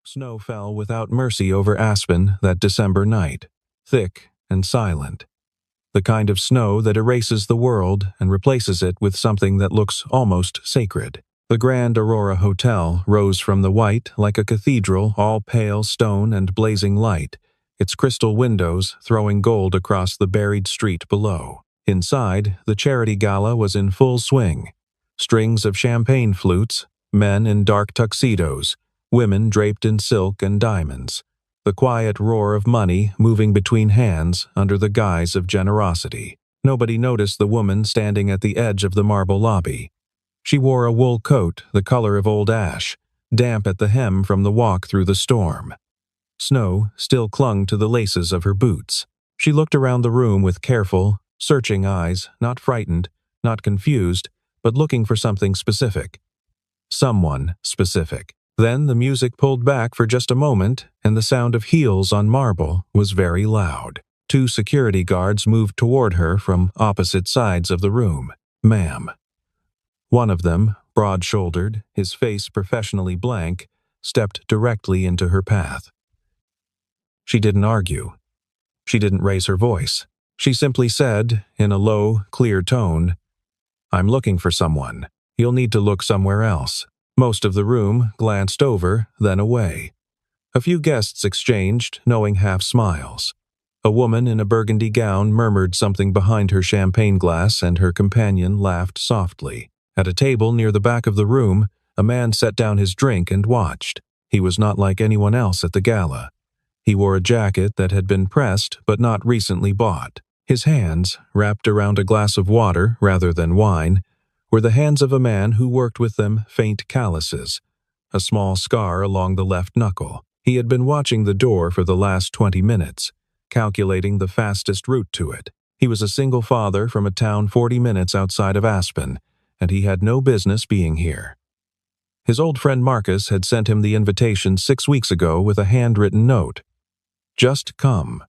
Snow fell without mercy over Aspen that December night, thick and silent. The kind of snow that erases the world and replaces it with something that looks almost sacred. The Grand Aurora Hotel rose from the white like a cathedral, all pale stone and blazing light, its crystal windows throwing gold across the buried street below. Inside, the charity gala was in full swing. Strings of champagne flutes, men in dark tuxedos, women draped in silk and diamonds. The quiet roar of money moving between hands under the guise of generosity. Nobody noticed the woman standing at the edge of the marble lobby. She wore a wool coat the color of old ash, damp at the hem from the walk through the storm. Snow still clung to the laces of her boots. She looked around the room with careful, searching eyes, not frightened, not confused, but looking for something specific. Someone specific. Then the music pulled back for just a moment, and the sound of heels on marble was very loud. 2 security guards moved toward her from opposite sides of the room. "Ma'am." One of them, broad-shouldered, his face professionally blank, stepped directly into her path. She didn't argue. She didn't raise her voice. She simply said, in a low, clear tone, "I'm looking for someone. You'll need to look somewhere else." Most of the room glanced over, then away. A few guests exchanged knowing half-smiles. A woman in a burgundy gown murmured something behind her champagne glass, and her companion laughed softly. At a table near the back of the room, a man set down his drink and watched. He was not like anyone else at the gala. He wore a jacket that had been pressed but not recently bought. His hands, wrapped around a glass of water rather than wine, were the hands of a man who worked with them faint calluses, a small scar along the left knuckle. He had been watching the door for the last 20 minutes, calculating the fastest route to it. He was a single father from a town 40 minutes outside of Aspen, and he had no business being here. His old friend Marcus had sent him the invitation 6 weeks ago with a handwritten note. "Just come.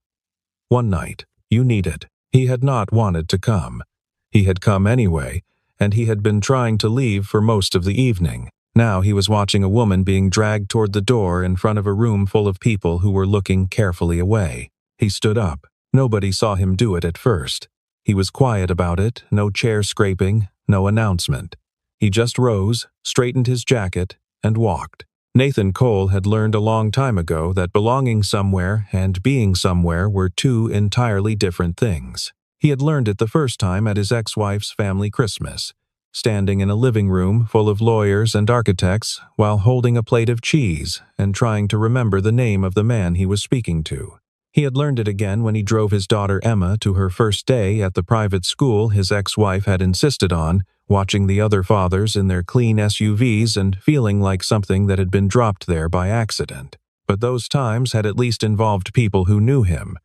One night. You need it." He had not wanted to come. He had come anyway, and he had been trying to leave for most of the evening. Now he was watching a woman being dragged toward the door in front of a room full of people who were looking carefully away. He stood up. Nobody saw him do it at first. He was quiet about it, no chair scraping, no announcement. He just rose, straightened his jacket, and walked. Nathan Cole had learned a long time ago that belonging somewhere and being somewhere were 2 entirely different things. He had learned it the first time at his ex-wife's family Christmas, standing in a living room full of lawyers and architects while holding a plate of cheese and trying to remember the name of the man he was speaking to. He had learned it again when he drove his daughter Emma to her first day at the private school his ex-wife had insisted on, watching the other fathers in their clean SUVs and feeling like something that had been dropped there by accident. But those times had at least involved people who knew him.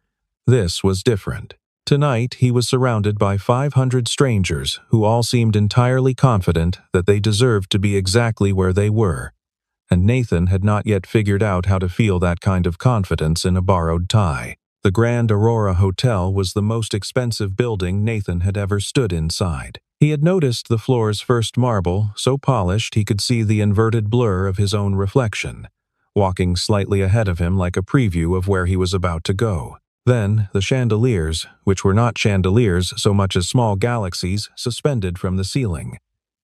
This was different. Tonight, he was surrounded by 500 strangers who all seemed entirely confident that they deserved to be exactly where they were, and Nathan had not yet figured out how to feel that kind of confidence in a borrowed tie. The Grand Aurora Hotel was the most expensive building Nathan had ever stood inside. He had noticed the floor's first marble, so polished he could see the inverted blur of his own reflection, walking slightly ahead of him like a preview of where he was about to go. Then, the chandeliers, which were not chandeliers so much as small galaxies, suspended from the ceiling,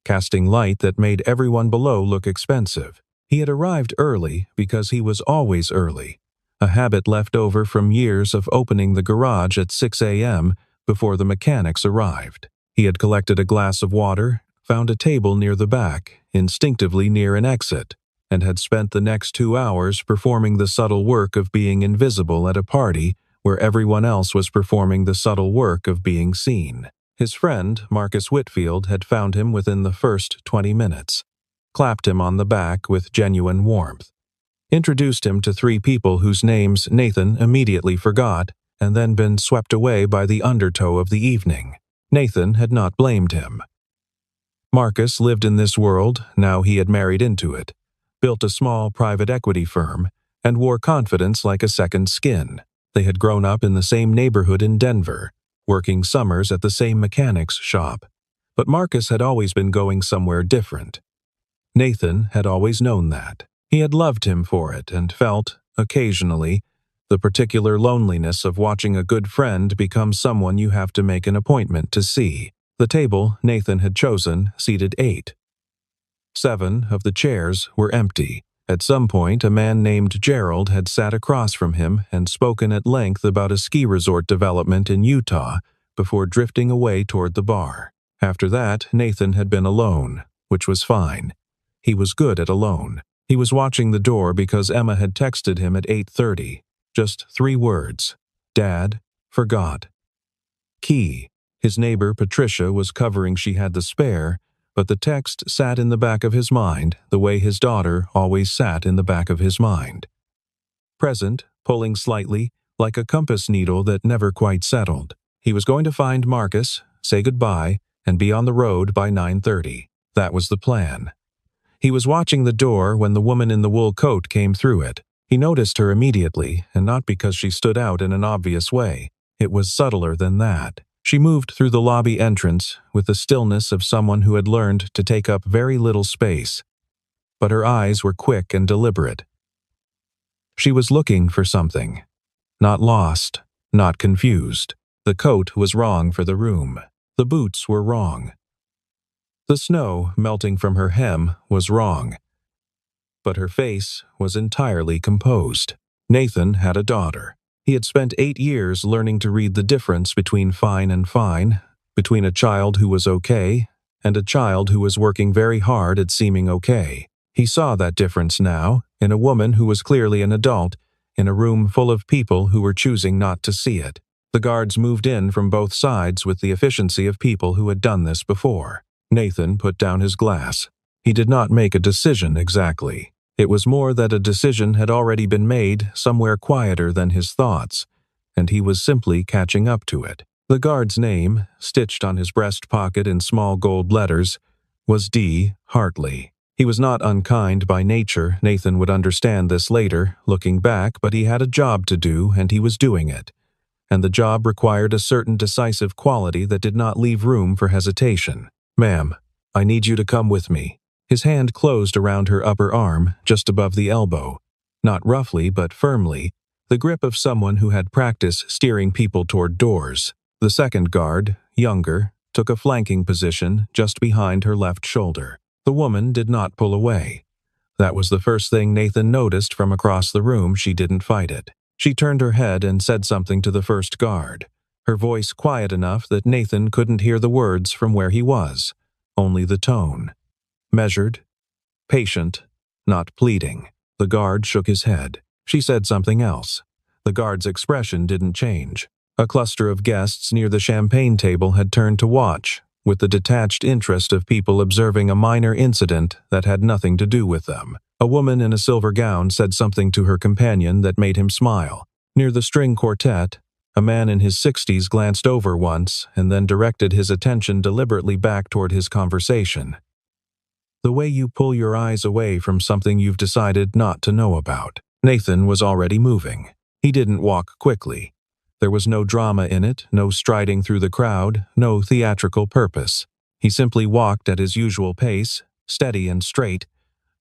casting light that made everyone below look expensive. He had arrived early because he was always early, a habit left over from years of opening the garage at 6 a.m. before the mechanics arrived. He had collected a glass of water, found a table near the back, instinctively near an exit, and had spent the next 2 hours performing the subtle work of being invisible at a party where everyone else was performing the subtle work of being seen. His friend, Marcus Whitfield, had found him within the first 20 minutes, clapped him on the back with genuine warmth, introduced him to 3 people whose names Nathan immediately forgot, and then been swept away by the undertow of the evening. Nathan had not blamed him. Marcus lived in this world, now he had married into it, built a small private equity firm, and wore confidence like a second skin. They had grown up in the same neighborhood in Denver, working summers at the same mechanics shop. But Marcus had always been going somewhere different. Nathan had always known that. He had loved him for it and felt, occasionally, the particular loneliness of watching a good friend become someone you have to make an appointment to see. The table Nathan had chosen seated 8. 7 of the chairs were empty. At some point, a man named Gerald had sat across from him and spoken at length about a ski resort development in Utah before drifting away toward the bar. After that, Nathan had been alone, which was fine. He was good at alone. He was watching the door because Emma had texted him at 8:30. Just 3 words. Dad, forgot. Key. His neighbor Patricia was covering she had the spare, but the text sat in the back of his mind the way his daughter always sat in the back of his mind. Present, pulling slightly, like a compass needle that never quite settled. He was going to find Marcus, say goodbye, and be on the road by 9:30. That was the plan. He was watching the door when the woman in the wool coat came through it. He noticed her immediately, and not because she stood out in an obvious way. It was subtler than that. She moved through the lobby entrance with the stillness of someone who had learned to take up very little space. But her eyes were quick and deliberate. She was looking for something. Not lost, not confused. The coat was wrong for the room. The boots were wrong. The snow melting from her hem was wrong. But her face was entirely composed. Nathan had a daughter. He had spent 8 years learning to read the difference between fine and fine, between a child who was okay and a child who was working very hard at seeming okay. He saw that difference now, in a woman who was clearly an adult, in a room full of people who were choosing not to see it. The guards moved in from both sides with the efficiency of people who had done this before. Nathan put down his glass. He did not make a decision exactly. It was more that a decision had already been made somewhere quieter than his thoughts, and he was simply catching up to it. The guard's name, stitched on his breast pocket in small gold letters, was D. Hartley. He was not unkind by nature. Nathan would understand this later, looking back, but he had a job to do, and he was doing it. And the job required a certain decisive quality that did not leave room for hesitation. "Ma'am, I need you to come with me." His hand closed around her upper arm, just above the elbow. Not roughly, but firmly, the grip of someone who had practice steering people toward doors. The second guard, younger, took a flanking position just behind her left shoulder. The woman did not pull away. That was the first thing Nathan noticed from across the room. She didn't fight it. She turned her head and said something to the first guard, her voice quiet enough that Nathan couldn't hear the words from where he was, only the tone. Measured, patient, not pleading. The guard shook his head. She said something else. The guard's expression didn't change. A cluster of guests near the champagne table had turned to watch, with the detached interest of people observing a minor incident that had nothing to do with them. A woman in a silver gown said something to her companion that made him smile. Near the string quartet, a man in his 60s glanced over once and then directed his attention deliberately back toward his conversation. The way you pull your eyes away from something you've decided not to know about. Nathan was already moving. He didn't walk quickly. There was no drama in it, no striding through the crowd, no theatrical purpose. He simply walked at his usual pace, steady and straight,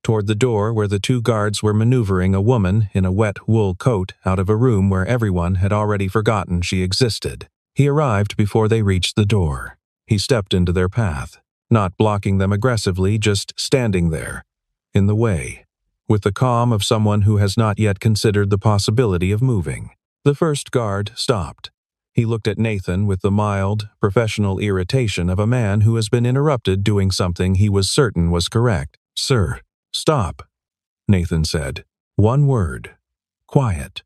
toward the door where the 2 guards were maneuvering a woman in a wet wool coat out of a room where everyone had already forgotten she existed. He arrived before they reached the door. He stepped into their path, not blocking them aggressively, just standing there, in the way, with the calm of someone who has not yet considered the possibility of moving. The first guard stopped. He looked at Nathan with the mild, professional irritation of a man who has been interrupted doing something he was certain was correct. "Sir, stop," Nathan said. One word. Quiet.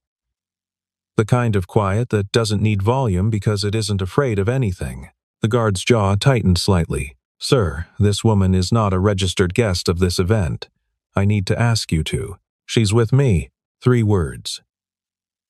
The kind of quiet that doesn't need volume because it isn't afraid of anything. The guard's jaw tightened slightly. "Sir, this woman is not a registered guest of this event. I need to ask you to. She's with me." 3 words.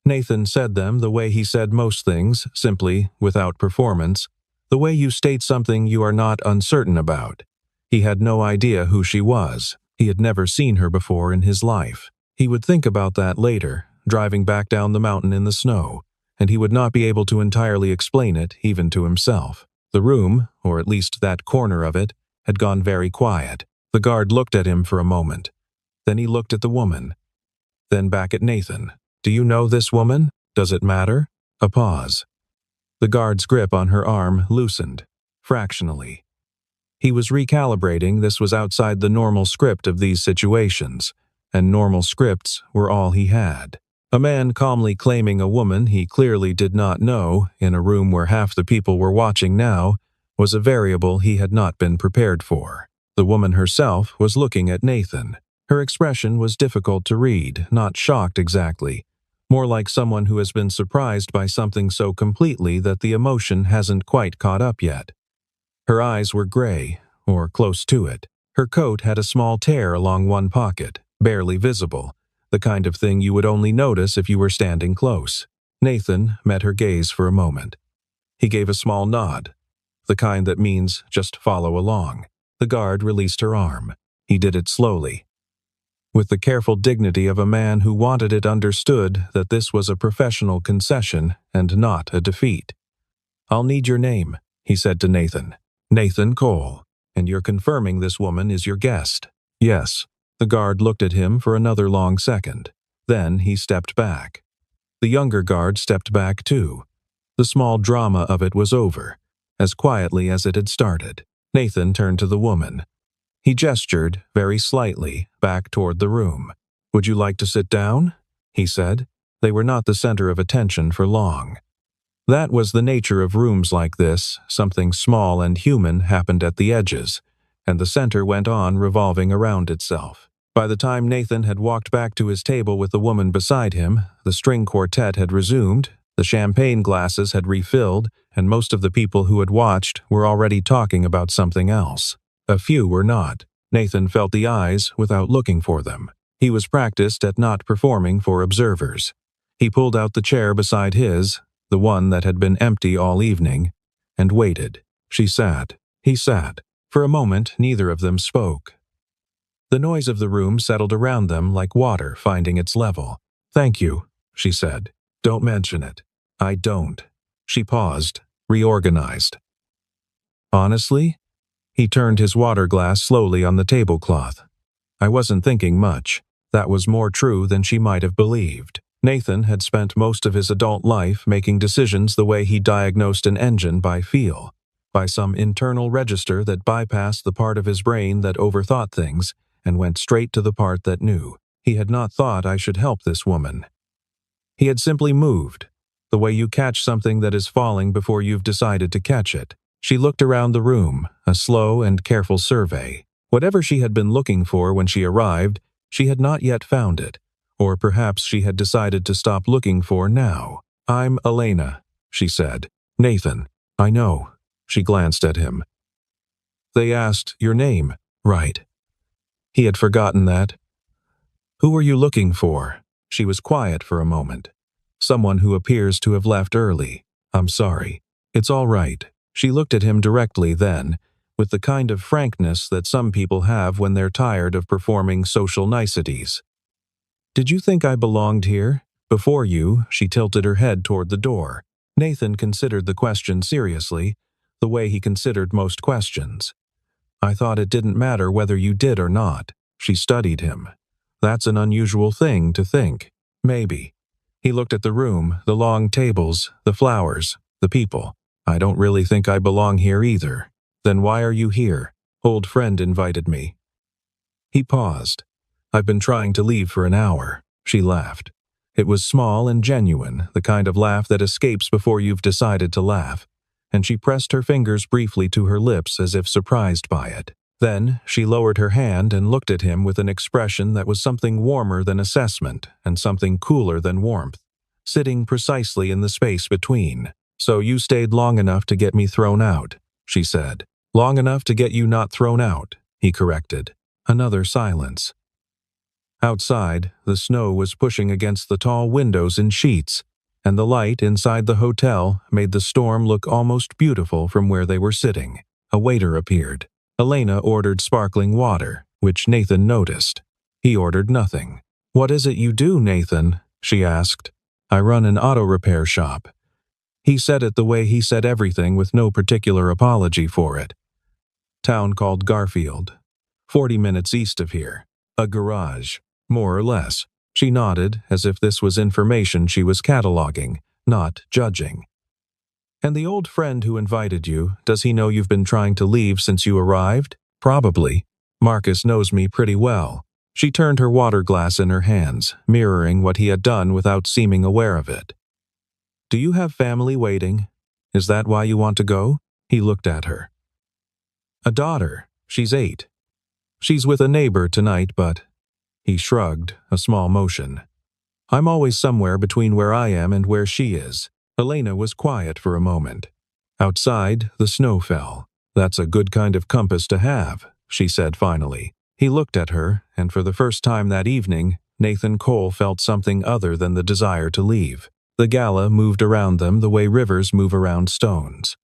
Nathan said them the way he said most things, simply, without performance, the way you state something you are not uncertain about. He had no idea who she was. He had never seen her before in his life. He would think about that later, driving back down the mountain in the snow, and he would not be able to entirely explain it, even to himself. The room, or at least that corner of it, had gone very quiet. The guard looked at him for a moment. Then he looked at the woman. Then back at Nathan. Do you know this woman? Does it matter? A pause. The guard's grip on her arm loosened, fractionally. He was recalibrating. This was outside the normal script of these situations, and normal scripts were all he had. A man calmly claiming a woman he clearly did not know, in a room where half the people were watching now, was a variable he had not been prepared for. The woman herself was looking at Nathan. Her expression was difficult to read, not shocked exactly, more like someone who has been surprised by something so completely that the emotion hasn't quite caught up yet. Her eyes were gray, or close to it. Her coat had a small tear along one pocket, barely visible, the kind of thing you would only notice if you were standing close. Nathan met her gaze for a moment. He gave a small nod, the kind that means just follow along. The guard released her arm. He did it slowly, with the careful dignity of a man who wanted it understood that this was a professional concession and not a defeat. I'll need your name, he said to Nathan. Nathan Cole. And you're confirming this woman is your guest? Yes. The guard looked at him for another long second. Then he stepped back. The younger guard stepped back too. The small drama of it was over, as quietly as it had started. Nathan turned to the woman. He gestured, very slightly, back toward the room. Would you like to sit down? He said. They were not the center of attention for long. That was the nature of rooms like this. Something small and human happened at the edges, and the center went on revolving around itself. By the time Nathan had walked back to his table with the woman beside him, the string quartet had resumed, the champagne glasses had refilled, and most of the people who had watched were already talking about something else. A few were not. Nathan felt the eyes without looking for them. He was practiced at not performing for observers. He pulled out the chair beside his, the one that had been empty all evening, and waited. She sat. He sat. For a moment, neither of them spoke. The noise of the room settled around them like water finding its level. Thank you, she said. Don't mention it. I don't. She paused, reorganized. Honestly? He turned his water glass slowly on the tablecloth. I wasn't thinking much. That was more true than she might have believed. Nathan had spent most of his adult life making decisions the way he diagnosed an engine by feel, by some internal register that bypassed the part of his brain that overthought things and went straight to the part that knew. He had not thought I should help this woman. He had simply moved, the way you catch something that is falling before you've decided to catch it. She looked around the room, a slow and careful survey. Whatever she had been looking for when she arrived, she had not yet found it, or perhaps she had decided to stop looking for now. I'm Elena, she said. Nathan. I know. She glanced at him. They asked your name, right? He had forgotten that. Who were you looking for? She was quiet for a moment. Someone who appears to have left early. I'm sorry. It's all right. She looked at him directly then, with the kind of frankness that some people have when they're tired of performing social niceties. Did you think I belonged here? Before you, she tilted her head toward the door. Nathan considered the question seriously, the way he considered most questions. I thought it didn't matter whether you did or not. She studied him. That's an unusual thing to think. Maybe. He looked at the room, the long tables, the flowers, the people. I don't really think I belong here either. Then why are you here? Old friend invited me. He paused. I've been trying to leave for an hour. She laughed. It was small and genuine, the kind of laugh that escapes before you've decided to laugh, and she pressed her fingers briefly to her lips as if surprised by it. Then she lowered her hand and looked at him with an expression that was something warmer than assessment and something cooler than warmth, sitting precisely in the space between. So you stayed long enough to get me thrown out, she said. Long enough to get you not thrown out, he corrected. Another silence. Outside, the snow was pushing against the tall windows in sheets, and the light inside the hotel made the storm look almost beautiful from where they were sitting. A waiter appeared. Elena ordered sparkling water, which Nathan noticed. He ordered nothing. What is it you do, Nathan? She asked. I run an auto repair shop. He said it the way he said everything with no particular apology for it. Town called Garfield. 40 minutes east of here. A garage, more or less. She nodded, as if this was information she was cataloging, not judging. And the old friend who invited you, does he know you've been trying to leave since you arrived? Probably. Marcus knows me pretty well. She turned her water glass in her hands, mirroring what he had done without seeming aware of it. Do you have family waiting? Is that why you want to go? He looked at her. A daughter. She's 8. She's with a neighbor tonight, but… He shrugged, a small motion. I'm always somewhere between where I am and where she is. Elena was quiet for a moment. Outside, the snow fell. That's a good kind of compass to have, she said finally. He looked at her, and for the first time that evening, Nathan Cole felt something other than the desire to leave. The gala moved around them the way rivers move around stones.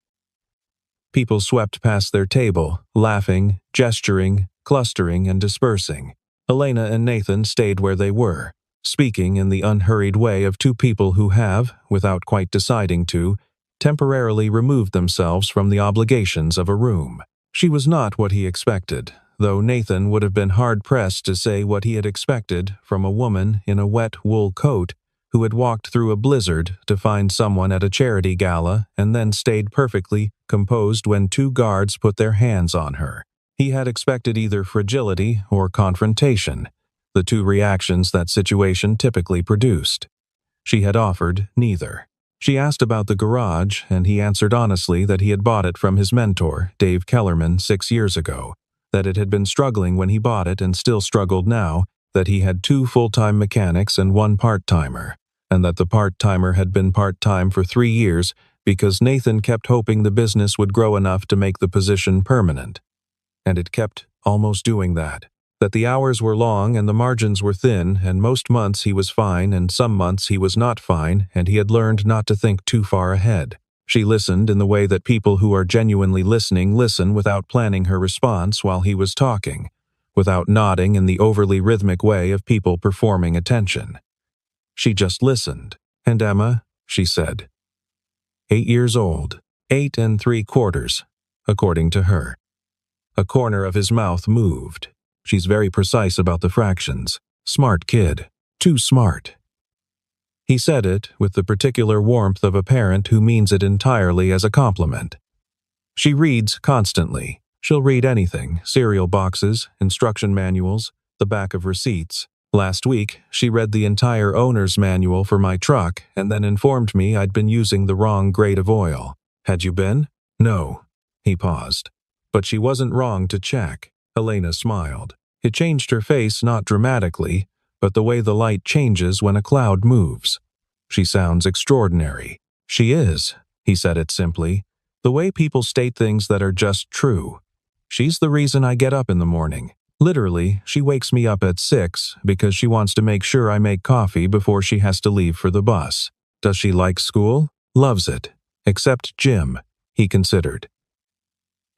People swept past their table, laughing, gesturing, clustering, and dispersing. Elena and Nathan stayed where they were, speaking in the unhurried way of two people who have, without quite deciding to, temporarily removed themselves from the obligations of a room. She was not what he expected, though Nathan would have been hard-pressed to say what he had expected from a woman in a wet wool coat who had walked through a blizzard to find someone at a charity gala and then stayed perfectly composed when 2 guards put their hands on her. He had expected either fragility or confrontation, the 2 reactions that situation typically produced. She had offered neither. She asked about the garage, and he answered honestly that he had bought it from his mentor, Dave Kellerman, 6 years ago, that it had been struggling when he bought it and still struggled now, that he had 2 full-time mechanics and 1 part-timer, and that the part-timer had been part-time for 3 years because Nathan kept hoping the business would grow enough to make the position permanent. And it kept almost doing that. That the hours were long and the margins were thin, and most months he was fine and some months he was not fine, and he had learned not to think too far ahead. She listened in the way that people who are genuinely listening listen without planning her response while he was talking, without nodding in the overly rhythmic way of people performing attention. She just listened. And Emma, she said. 8 years old, 8 3/4, according to her. A corner of his mouth moved. She's very precise about the fractions. Smart kid. Too smart. He said it with the particular warmth of a parent who means it entirely as a compliment. She reads constantly. She'll read anything, cereal boxes, instruction manuals, the back of receipts. Last week, she read the entire owner's manual for my truck and then informed me I'd been using the wrong grade of oil. Had you been? No. He paused. But she wasn't wrong to check. Elena smiled. It changed her face not dramatically, but the way the light changes when a cloud moves. She sounds extraordinary. She is, he said it simply. The way people state things that are just true. She's the reason I get up in the morning. Literally, she wakes me up at 6 because she wants to make sure I make coffee before she has to leave for the bus. Does she like school? Loves it. Except Jim, he considered.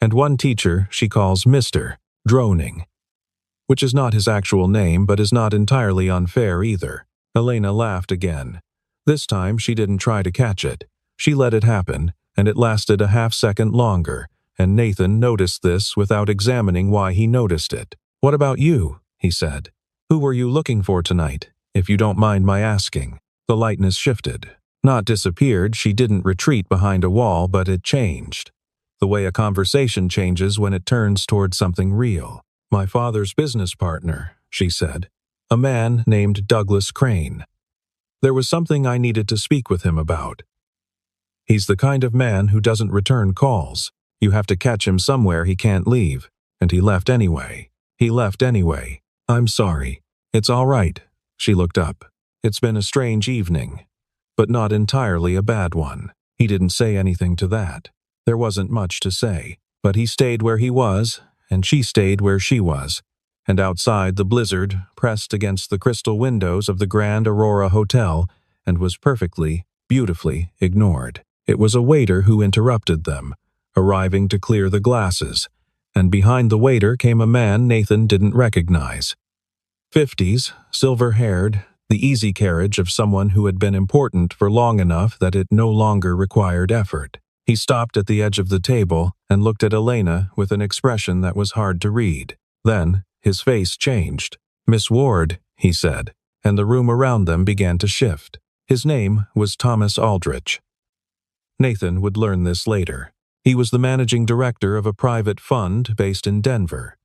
And one teacher she calls Mr. Droning, which is not his actual name but is not entirely unfair either. Elena laughed again. This time she didn't try to catch it. She let it happen, and it lasted a half-second longer, and Nathan noticed this without examining why he noticed it. What about you? He said. Who were you looking for tonight, if you don't mind my asking? The lightness shifted. Not disappeared, she didn't retreat behind a wall, but it changed. The way a conversation changes when it turns toward something real. My father's business partner, she said. A man named Douglas Crane. There was something I needed to speak with him about. He's the kind of man who doesn't return calls. You have to catch him somewhere he can't leave. And he left anyway. He left anyway. I'm sorry. It's all right. She looked up. It's been a strange evening, but not entirely a bad one. He didn't say anything to that. There wasn't much to say, but he stayed where he was, and she stayed where she was, and outside the blizzard pressed against the crystal windows of the Grand Aurora Hotel and was perfectly, beautifully ignored. It was a waiter who interrupted them, arriving to clear the glasses, and behind the waiter came a man Nathan didn't recognize. 50s, silver-haired, the easy carriage of someone who had been important for long enough that it no longer required effort. He stopped at the edge of the table and looked at Elena with an expression that was hard to read. Then, his face changed. Miss Ward, he said, and the room around them began to shift. His name was Thomas Aldrich. Nathan would learn this later. He was the managing director of a private fund based in Denver,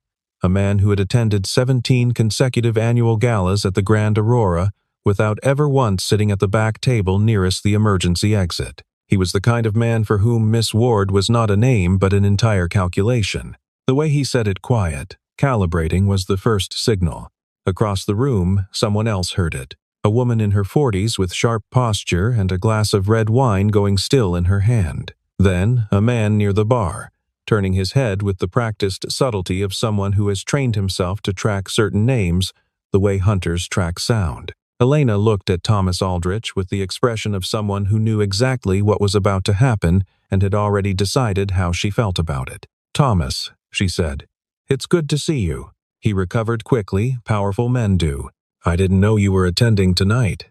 a man who had attended 17 consecutive annual galas at the Grand Aurora without ever once sitting at the back table nearest the emergency exit. He was the kind of man for whom Miss Ward was not a name but an entire calculation. The way he said it quiet, calibrating, was the first signal. Across the room, someone else heard it. A woman in her 40s with sharp posture and a glass of red wine going still in her hand. Then, a man near the bar, turning his head with the practiced subtlety of someone who has trained himself to track certain names the way hunters track sound. Elena looked at Thomas Aldrich with the expression of someone who knew exactly what was about to happen and had already decided how she felt about it. "Thomas," she said, "it's good to see you." He recovered quickly. Powerful men do. "I didn't know you were attending tonight.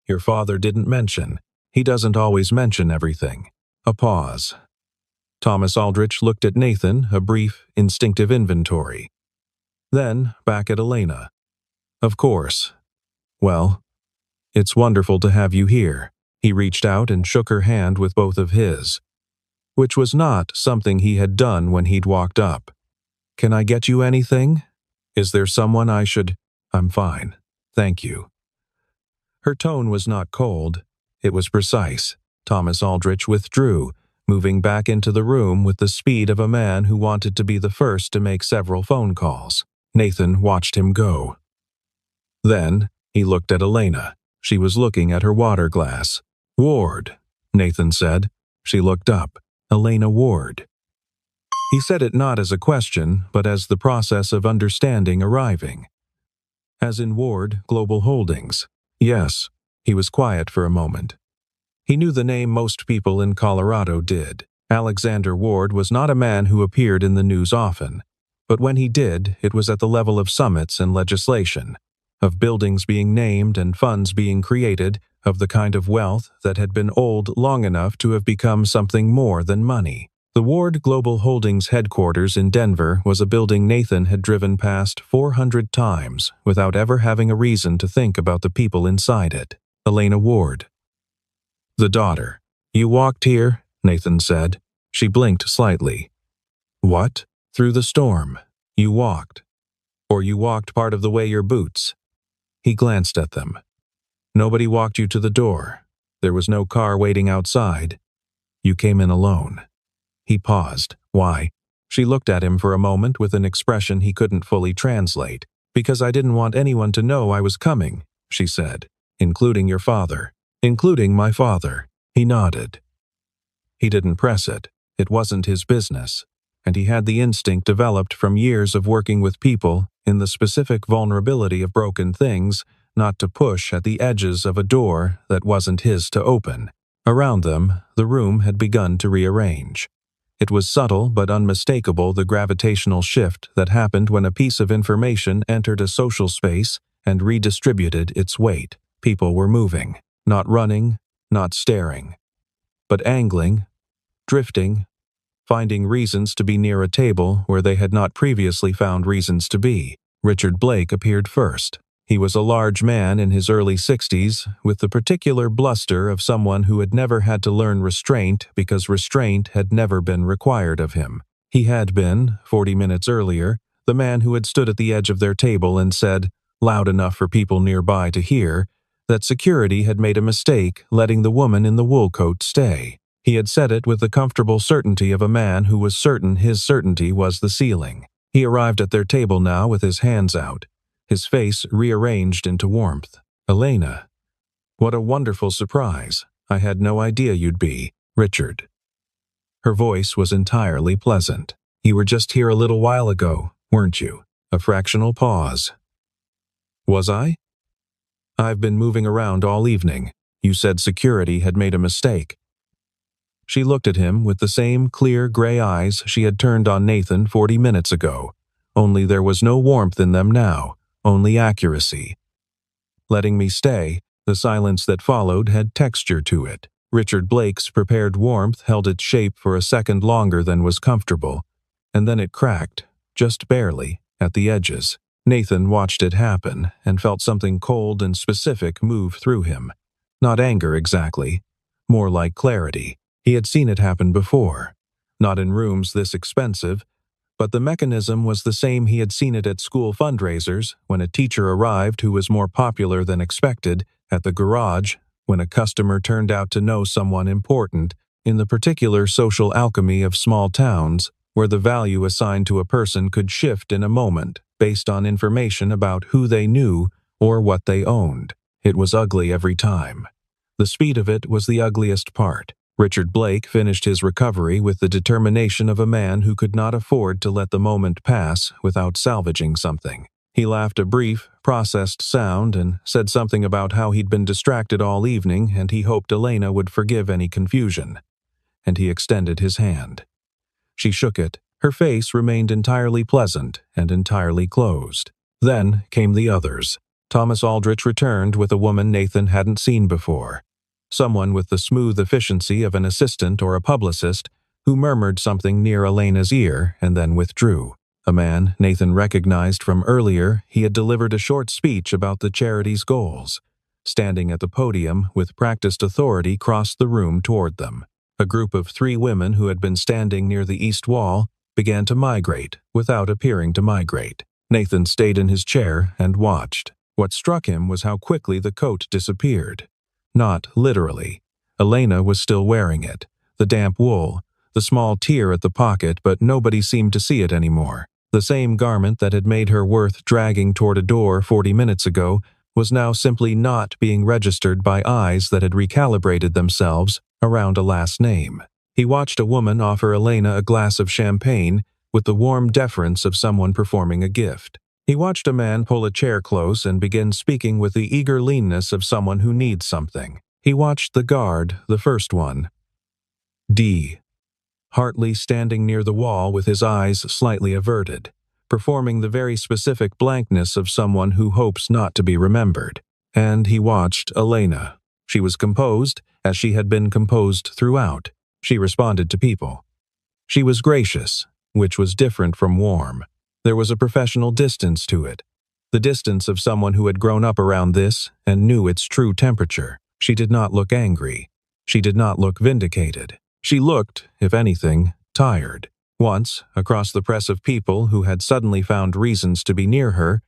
Your father didn't mention. He doesn't always mention everything." A pause. Thomas Aldrich looked at Nathan, a brief, instinctive inventory. Then back at Elena. "Of course. Well, it's wonderful to have you here." He reached out and shook her hand with both of his, which was not something he had done when he'd walked up. "Can I get you anything? Is there someone I should—" "I'm fine. Thank you." Her tone was not cold. It was precise. Thomas Aldrich withdrew, moving back into the room with the speed of a man who wanted to be the first to make several phone calls. Nathan watched him go. Then he looked at Elena. She was looking at her water glass. "Ward," Nathan said. She looked up. "Elena Ward." He said it not as a question, but as the process of understanding arriving. "As in Ward Global Holdings." "Yes." He was quiet for a moment. He knew the name most people in Colorado did. Alexander Ward was not a man who appeared in the news often, but when he did, it was at the level of summits and legislation, of buildings being named and funds being created, of the kind of wealth that had been old long enough to have become something more than money. The Ward Global Holdings headquarters in Denver was a building Nathan had driven past 400 times without ever having a reason to think about the people inside it. Elena Ward. The daughter. "You walked here?" Nathan said. She blinked slightly. "What?" "Through the storm. You walked. Or you walked part of the way your boots." He glanced at them. "Nobody walked you to the door. There was no car waiting outside. You came in alone." He paused. "Why?" She looked at him for a moment with an expression he couldn't fully translate. "Because I didn't want anyone to know I was coming," she said. "Including your father." "Including my father." He nodded. He didn't press it. It wasn't his business. And he had the instinct developed from years of working with people in the specific vulnerability of broken things not to push at the edges of a door that wasn't his to open. Around them, the room had begun to rearrange. It was subtle but unmistakable, the gravitational shift that happened when a piece of information entered a social space and redistributed its weight. People were moving. Not running, not staring, but angling, drifting, finding reasons to be near a table where they had not previously found reasons to be. Richard Blake appeared first. He was a large man in his early 60s, with the particular bluster of someone who had never had to learn restraint because restraint had never been required of him. He had been, 40 minutes earlier, the man who had stood at the edge of their table and said, loud enough for people nearby to hear, that security had made a mistake letting the woman in the wool coat stay. He had said it with the comfortable certainty of a man who was certain his certainty was the ceiling. He arrived at their table now with his hands out, his face rearranged into warmth. "Elena, what a wonderful surprise. I had no idea you'd be." "Richard." Her voice was entirely pleasant. "You were just here a little while ago, weren't you?" A fractional pause. "Was I?" "I've been moving around all evening. You said security had made a mistake." She looked at him with the same clear gray eyes she had turned on Nathan 40 minutes ago, only there was no warmth in them now, only accuracy. "Letting me stay," the silence that followed had texture to it. Richard Blake's prepared warmth held its shape for a second longer than was comfortable, and then it cracked, just barely, at the edges. Nathan watched it happen and felt something cold and specific move through him. Not anger exactly, more like clarity. He had seen it happen before. Not in rooms this expensive, but the mechanism was the same he had seen it at school fundraisers when a teacher arrived who was more popular than expected, at the garage when a customer turned out to know someone important, in the particular social alchemy of small towns where the value assigned to a person could shift in a moment based on information about who they knew or what they owned. It was ugly every time. The speed of it was the ugliest part. Richard Blake finished his recovery with the determination of a man who could not afford to let the moment pass without salvaging something. He laughed a brief, processed sound and said something about how he'd been distracted all evening and he hoped Elena would forgive any confusion. And he extended his hand. She shook it. Her face remained entirely pleasant and entirely closed. Then came the others. Thomas Aldrich returned with a woman Nathan hadn't seen before. Someone with the smooth efficiency of an assistant or a publicist who murmured something near Elena's ear and then withdrew. A man Nathan recognized from earlier, he had delivered a short speech about the charity's goals. Standing at the podium with practiced authority crossed the room toward them. A group of 3 women who had been standing near the east wall began to migrate without appearing to migrate. Nathan stayed in his chair and watched. What struck him was how quickly the coat disappeared. Not literally. Elena was still wearing it. The damp wool, the small tear at the pocket, but nobody seemed to see it anymore. The same garment that had made her worth dragging toward a door 40 minutes ago was now simply not being registered by eyes that had recalibrated themselves around a last name. He watched a woman offer Elena a glass of champagne with the warm deference of someone performing a gift. He watched a man pull a chair close and begin speaking with the eager leanness of someone who needs something. He watched the guard, the first one, D. Hartley standing near the wall with his eyes slightly averted, performing the very specific blankness of someone who hopes not to be remembered. And he watched Elena. She was composed, as she had been composed throughout. She responded to people. She was gracious, which was different from warm. There was a professional distance to it, the distance of someone who had grown up around this and knew its true temperature. She did not look angry. She did not look vindicated. She looked, if anything, tired. Once, across the press of people who had suddenly found reasons to be near her,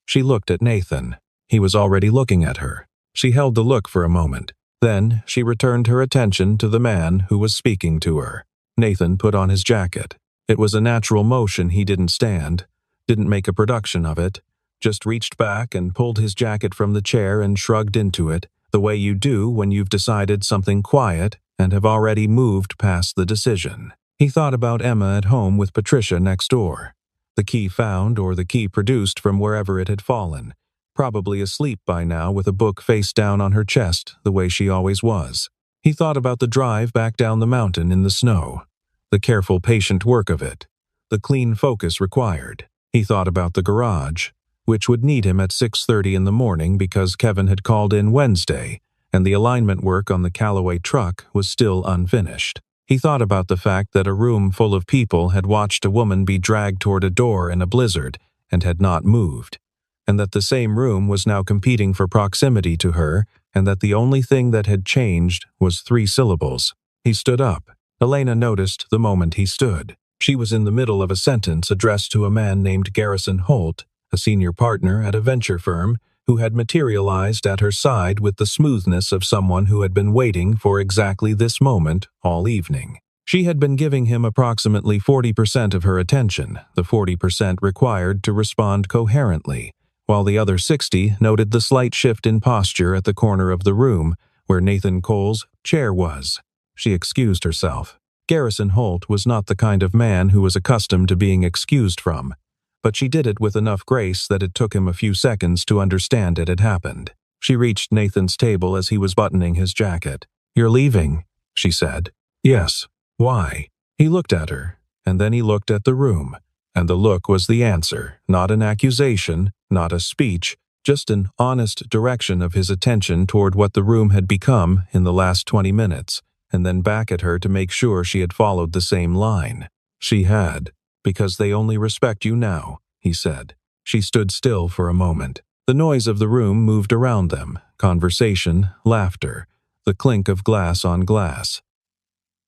she looked at Nathan. He was already looking at her. She held the look for a moment. Then she returned her attention to the man who was speaking to her. Nathan put on his jacket. It was a natural motion he didn't stand, didn't make a production of it, just reached back and pulled his jacket from the chair and shrugged into it, the way you do when you've decided something quiet and have already moved past the decision. He thought about Emma at home with Patricia next door. The key found or the key produced from wherever it had fallen, probably asleep by now with a book face down on her chest the way she always was. He thought about the drive back down the mountain in the snow, the careful, patient work of it, the clean focus required. He thought about the garage, which would need him at 6:30 in the morning because Kevin had called in Wednesday, and the alignment work on the Callaway truck was still unfinished. He thought about the fact that a room full of people had watched a woman be dragged toward a door in a blizzard and had not moved, and that the same room was now competing for proximity to her, and that the only thing that had changed was 3 syllables. He stood up. Elena noticed the moment he stood. She was in the middle of a sentence addressed to a man named Garrison Holt, a senior partner at a venture firm, who had materialized at her side with the smoothness of someone who had been waiting for exactly this moment all evening. She had been giving him approximately 40% of her attention, the 40% required to respond coherently, while the other 60 noted the slight shift in posture at the corner of the room where Nathan Cole's chair was. She excused herself. Garrison Holt was not the kind of man who was accustomed to being excused from, but she did it with enough grace that it took him a few seconds to understand it had happened. She reached Nathan's table as he was buttoning his jacket. "You're leaving," she said. "Yes. Why?" He looked at her, and then he looked at the room, and the look was the answer, not an accusation, not a speech, just an honest direction of his attention toward what the room had become in the last 20 minutes, and then back at her to make sure she had followed the same line. She had. "Because they only respect you now," he said. She stood still for a moment. The noise of the room moved around them, conversation, laughter, the clink of glass on glass.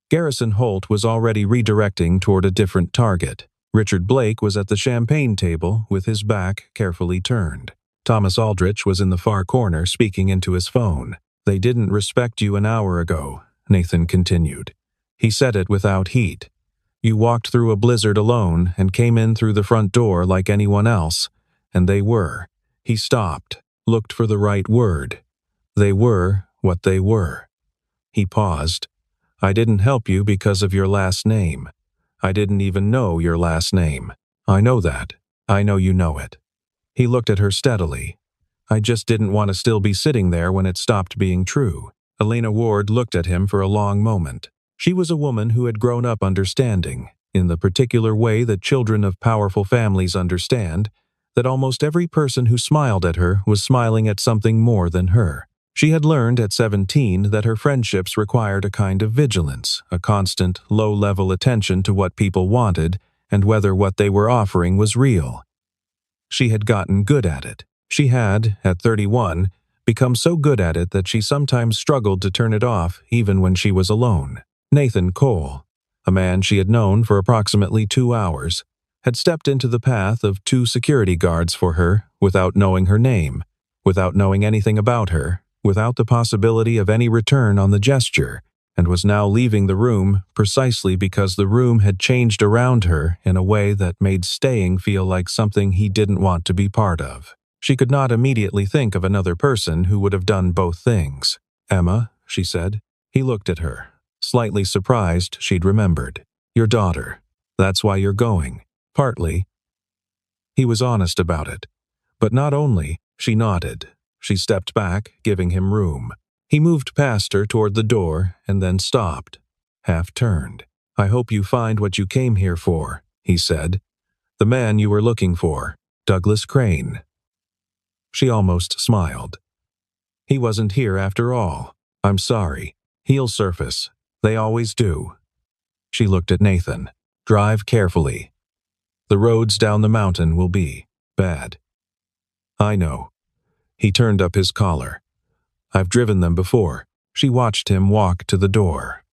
Garrison Holt was already redirecting toward a different target. Richard Blake was at the champagne table with his back carefully turned. Thomas Aldrich was in the far corner speaking into his phone. "They didn't respect you an hour ago," Nathan continued. He said it without heat. "You walked through a blizzard alone and came in through the front door like anyone else, and they were." He stopped, looked for the right word. They were what they were. He paused. "I didn't help you because of your last name. I didn't even know your last name. I know that. I know you know it." He looked at her steadily. "I just didn't want to still be sitting there when it stopped being true." Elena Ward looked at him for a long moment. She was a woman who had grown up understanding, in the particular way that children of powerful families understand, that almost every person who smiled at her was smiling at something more than her. She had learned at 17 that her friendships required a kind of vigilance, a constant, low-level attention to what people wanted and whether what they were offering was real. She had gotten good at it. She had, at 31, become so good at it that she sometimes struggled to turn it off even when she was alone. Nathan Cole, a man she had known for approximately 2 hours, had stepped into the path of 2 security guards for her without knowing her name, without knowing anything about her, without the possibility of any return on the gesture, and was now leaving the room precisely because the room had changed around her in a way that made staying feel like something he didn't want to be part of. She could not immediately think of another person who would have done both things. "Emma," she said. He looked at her, slightly surprised she'd remembered. "Your daughter. That's why you're going." "Partly." He was honest about it. But not only. She nodded. She stepped back, giving him room. He moved past her toward the door and then stopped, half-turned. "I hope you find what you came here for," he said. "The man you were looking for, Douglas Crane." She almost smiled. "He wasn't here after all. I'm sorry. He'll surface. They always do." She looked at Nathan. "Drive carefully. The roads down the mountain will be bad." "I know." He turned up his collar. "I've driven them before." She watched him walk to the door.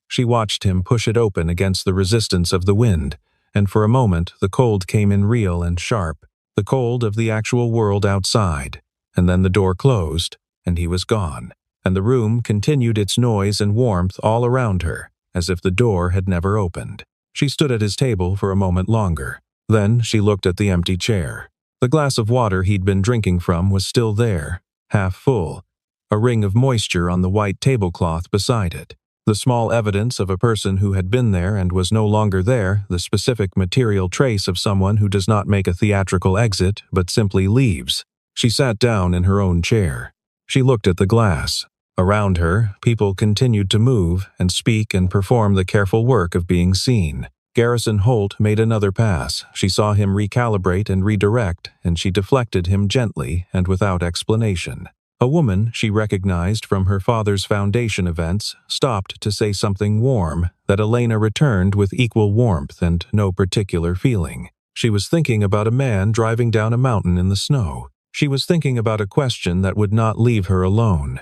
She watched him push it open against the resistance of the wind, and for a moment the cold came in real and sharp, the cold of the actual world outside, and then the door closed, and he was gone, and the room continued its noise and warmth all around her, as if the door had never opened. She stood at his table for a moment longer. Then she looked at the empty chair. The glass of water he'd been drinking from was still there, half full, a ring of moisture on the white tablecloth beside it. The small evidence of a person who had been there and was no longer there, the specific material trace of someone who does not make a theatrical exit but simply leaves. She sat down in her own chair. She looked at the glass. Around her, people continued to move and speak and perform the careful work of being seen. Garrison Holt made another pass. She saw him recalibrate and redirect, and she deflected him gently and without explanation. A woman she recognized from her father's foundation events stopped to say something warm that Elena returned with equal warmth and no particular feeling. She was thinking about a man driving down a mountain in the snow. She was thinking about a question that would not leave her alone.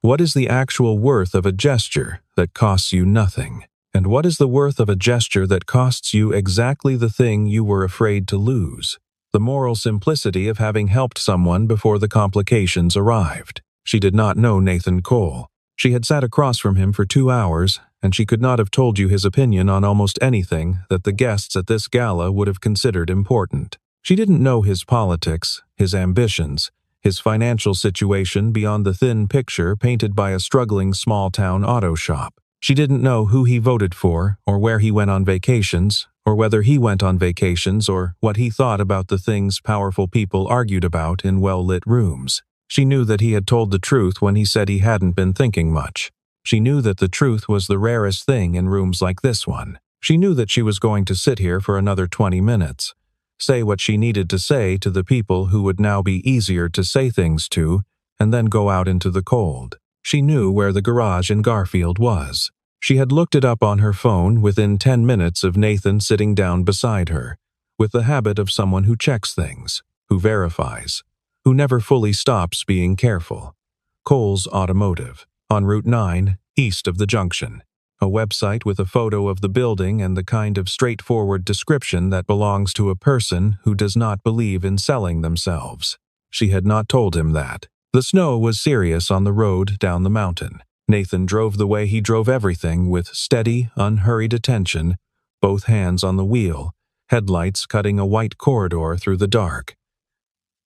What is the actual worth of a gesture that costs you nothing? And what is the worth of a gesture that costs you exactly the thing you were afraid to lose? The moral simplicity of having helped someone before the complications arrived. She did not know Nathan Cole. She had sat across from him for 2 hours, and she could not have told you his opinion on almost anything that the guests at this gala would have considered important. She didn't know his politics, his ambitions, his financial situation beyond the thin picture painted by a struggling small-town auto shop. She didn't know who he voted for, or where he went on vacations, or whether he went on vacations, or what he thought about the things powerful people argued about in well-lit rooms. She knew that he had told the truth when he said he hadn't been thinking much. She knew that the truth was the rarest thing in rooms like this one. She knew that she was going to sit here for another 20 minutes, say what she needed to say to the people who would now be easier to say things to, and then go out into the cold. She knew where the garage in Garfield was. She had looked it up on her phone within 10 minutes of Nathan sitting down beside her, with the habit of someone who checks things, who verifies, who never fully stops being careful. Coles Automotive, on Route 9, east of the junction. A website with a photo of the building and the kind of straightforward description that belongs to a person who does not believe in selling themselves. She had not told him that. The snow was serious on the road down the mountain. Nathan drove the way he drove everything, with steady, unhurried attention, both hands on the wheel, headlights cutting a white corridor through the dark.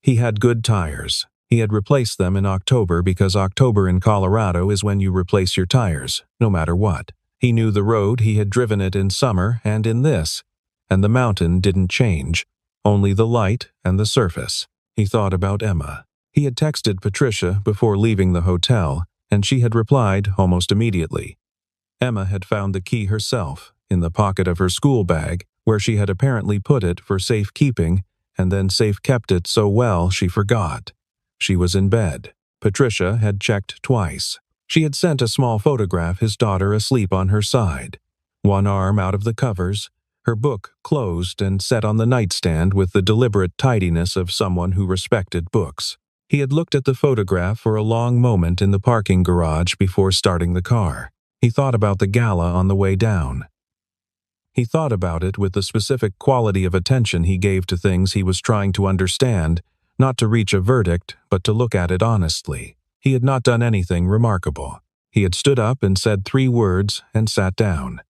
He had good tires. He had replaced them in October because October in Colorado is when you replace your tires, no matter what. He knew the road, he had driven it in summer and in this, and the mountain didn't change, only the light and the surface. He thought about Emma. He had texted Patricia before leaving the hotel, and she had replied almost immediately. Emma had found the key herself, in the pocket of her school bag, where she had apparently put it for safekeeping, and then safe-kept it so well she forgot. She was in bed. Patricia had checked twice. She had sent a small photograph, his daughter asleep on her side, one arm out of the covers, her book closed and set on the nightstand with the deliberate tidiness of someone who respected books. He had looked at the photograph for a long moment in the parking garage before starting the car. He thought about the gala on the way down. He thought about it with the specific quality of attention he gave to things he was trying to understand, not to reach a verdict, but to look at it honestly. He had not done anything remarkable. He had stood up and said 3 words and sat down.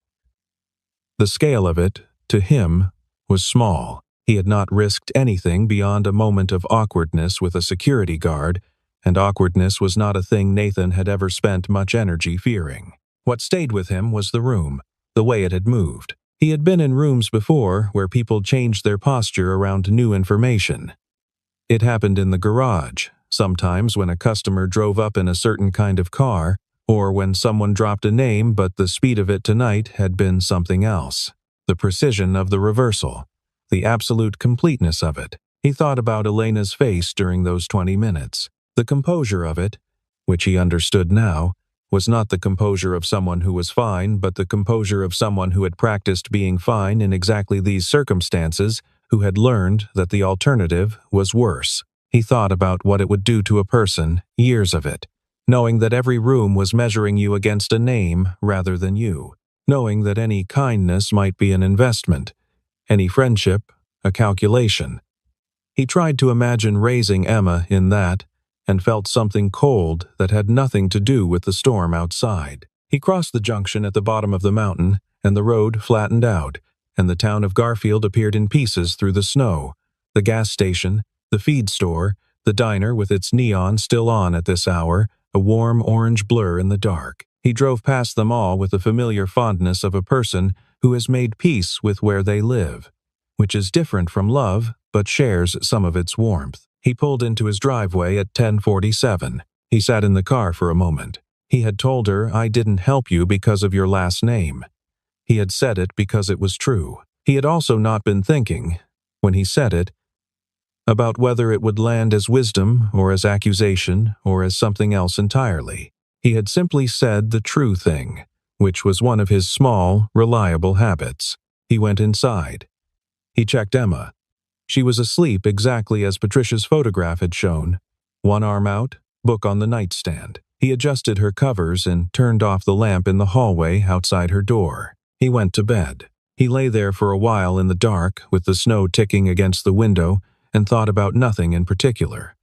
The scale of it, to him, was small. He had not risked anything beyond a moment of awkwardness with a security guard, and awkwardness was not a thing Nathan had ever spent much energy fearing. What stayed with him was the room, the way it had moved. He had been in rooms before where people changed their posture around new information. It happened in the garage, sometimes when a customer drove up in a certain kind of car, or when someone dropped a name but the speed of it tonight had been something else. The precision of the reversal, the absolute completeness of it. He thought about Elena's face during those 20 minutes. The composure of it, which he understood now, was not the composure of someone who was fine, but the composure of someone who had practiced being fine in exactly these circumstances, who had learned that the alternative was worse. He thought about what it would do to a person, years of it, knowing that every room was measuring you against a name rather than you, knowing that any kindness might be an investment, any friendship a calculation. He tried to imagine raising Emma in that, and felt something cold that had nothing to do with the storm outside. He crossed the junction at the bottom of the mountain, and the road flattened out, and the town of Garfield appeared in pieces through the snow. The gas station, the feed store, the diner with its neon still on at this hour, a warm orange blur in the dark. He drove past them all with the familiar fondness of a person who has made peace with where they live, which is different from love but shares some of its warmth. He pulled into his driveway at 10:47. He sat in the car for a moment. He had told her, "I didn't help you because of your last name." He had said it because it was true. He had also not been thinking, when he said it, about whether it would land as wisdom or as accusation or as something else entirely. He had simply said the true thing, which was one of his small, reliable habits. He went inside. He checked Emma. She was asleep exactly as Patricia's photograph had shown, one arm out, book on the nightstand. He adjusted her covers and turned off the lamp in the hallway outside her door. He went to bed. He lay there for a while in the dark, with the snow ticking against the window, and thought about nothing in particular.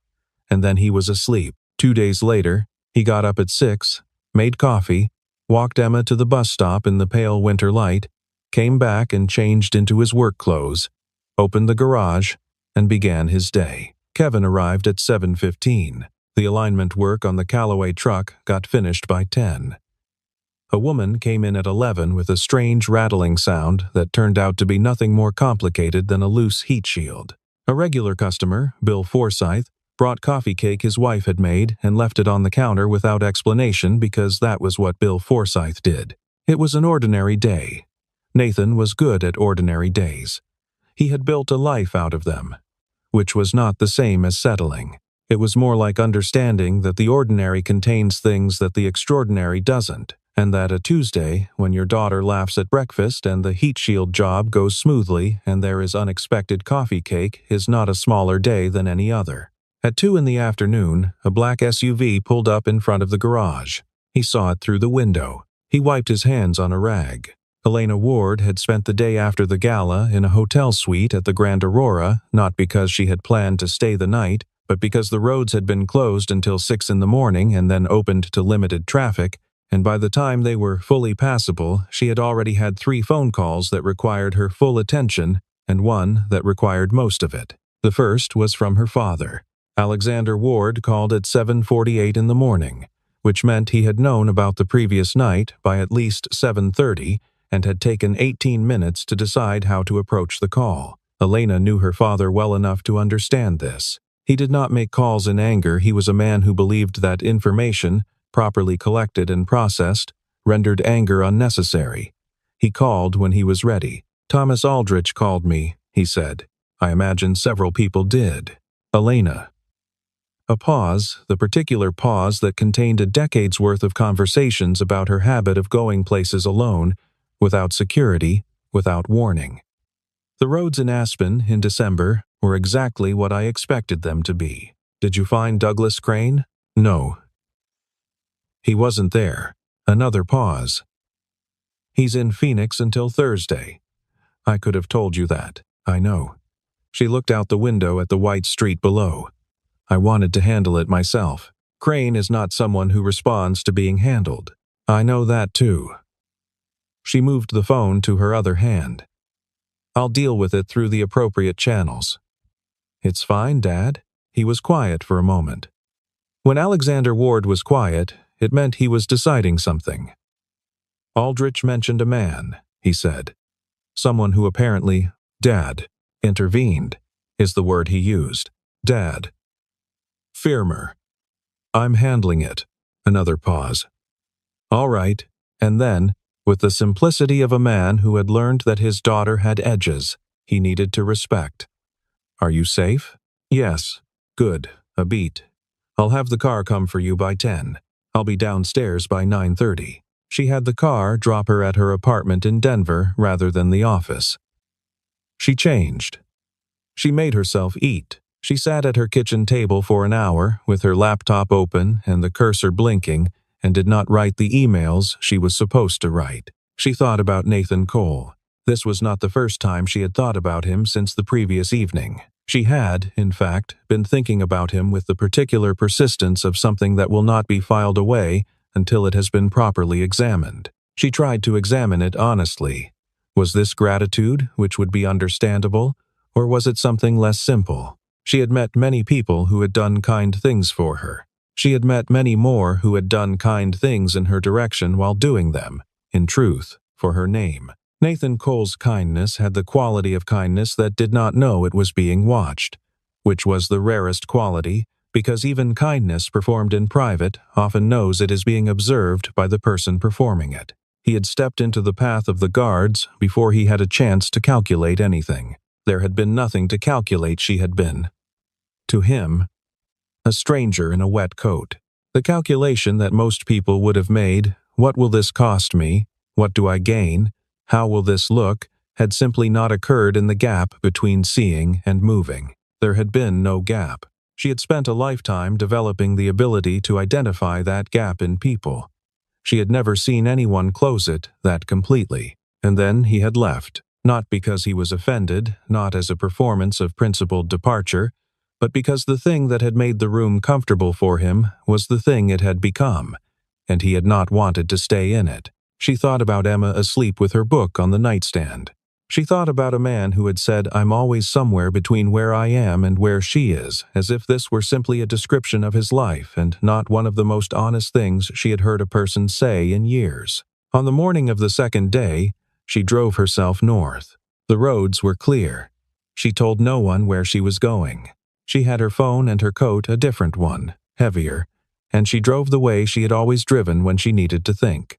And then he was asleep. 2 days later, he got up at 6, made coffee, walked Emma to the bus stop in the pale winter light, came back and changed into his work clothes, opened the garage, and began his day. Kevin arrived at 7:15. The alignment work on the Callaway truck got finished by 10. A woman came in at 11 with a strange rattling sound that turned out to be nothing more complicated than a loose heat shield. A regular customer, Bill Forsyth, brought coffee cake his wife had made and left it on the counter without explanation because that was what Bill Forsyth did. It was an ordinary day. Nathan was good at ordinary days. He had built a life out of them, which was not the same as settling. It was more like understanding that the ordinary contains things that the extraordinary doesn't, and that a Tuesday, when your daughter laughs at breakfast and the heat shield job goes smoothly and there is unexpected coffee cake, is not a smaller day than any other. At 2 in the afternoon, a black SUV pulled up in front of the garage. He saw it through the window. He wiped his hands on a rag. Elena Ward had spent the day after the gala in a hotel suite at the Grand Aurora, not because she had planned to stay the night, but because the roads had been closed until 6 in the morning and then opened to limited traffic, and by the time they were fully passable, she had already had 3 phone calls that required her full attention and 1 that required most of it. The first was from her father. Alexander Ward called at 7:48 in the morning, which meant he had known about the previous night by at least 7:30 and had taken 18 minutes to decide how to approach the call. Elena knew her father well enough to understand this. He did not make calls in anger. He was a man who believed that information, properly collected and processed, rendered anger unnecessary. He called when he was ready. "Thomas Aldrich called me," he said. "I imagine several people did. Elena." A pause, the particular pause that contained a decade's worth of conversations about her habit of going places alone, without security, without warning. The roads in Aspen, in December, were exactly what I expected them to be. "Did you find Douglas Crane?" "No." "He wasn't there." Another pause. "He's in Phoenix until Thursday." "I could have told you that." "I know." She looked out the window at the white street below. "I wanted to handle it myself. Crane is not someone who responds to being handled." "I know that too." She moved the phone to her other hand. "I'll deal with it through the appropriate channels." "It's fine, Dad." He was quiet for a moment. When Alexander Ward was quiet, it meant he was deciding something. "Aldrich mentioned a man," he said. "Someone who apparently, Dad, intervened, is the word he used. Dad. Firmer. I'm handling it." Another pause. "All right." And then, with the simplicity of a man who had learned that his daughter had edges he needed to respect. "Are you safe?" "Yes." "Good. A beat. I'll have the car come for you by 10. I'll be downstairs by 9:30. She had the car drop her at her apartment in Denver rather than the office. She changed. She made herself eat. She sat at her kitchen table for an hour with her laptop open and the cursor blinking and did not write the emails she was supposed to write. She thought about Nathan Cole. This was not the first time she had thought about him since the previous evening. She had, in fact, been thinking about him with the particular persistence of something that will not be filed away until it has been properly examined. She tried to examine it honestly. Was this gratitude, which would be understandable, or was it something less simple? She had met many people who had done kind things for her. She had met many more who had done kind things in her direction while doing them, in truth, for her name. Nathan Cole's kindness had the quality of kindness that did not know it was being watched, which was the rarest quality, because even kindness performed in private often knows it is being observed by the person performing it. He had stepped into the path of the guards before he had a chance to calculate anything. There had been nothing to calculate. She had been, to him, a stranger in a wet coat. The calculation that most people would have made, what will this cost me? What do I gain? How will this look? Had simply not occurred in the gap between seeing and moving. There had been no gap. She had spent a lifetime developing the ability to identify that gap in people. She had never seen anyone close it that completely. And then he had left, not because he was offended, not as a performance of principled departure, but because the thing that had made the room comfortable for him was the thing it had become, and he had not wanted to stay in it. She thought about Emma asleep with her book on the nightstand. She thought about a man who had said, "I'm always somewhere between where I am and where she is," as if this were simply a description of his life and not one of the most honest things she had heard a person say in years. On the morning of the second day, she drove herself north. The roads were clear. She told no one where she was going. She had her phone and her coat a different one, heavier, and she drove the way she had always driven when she needed to think.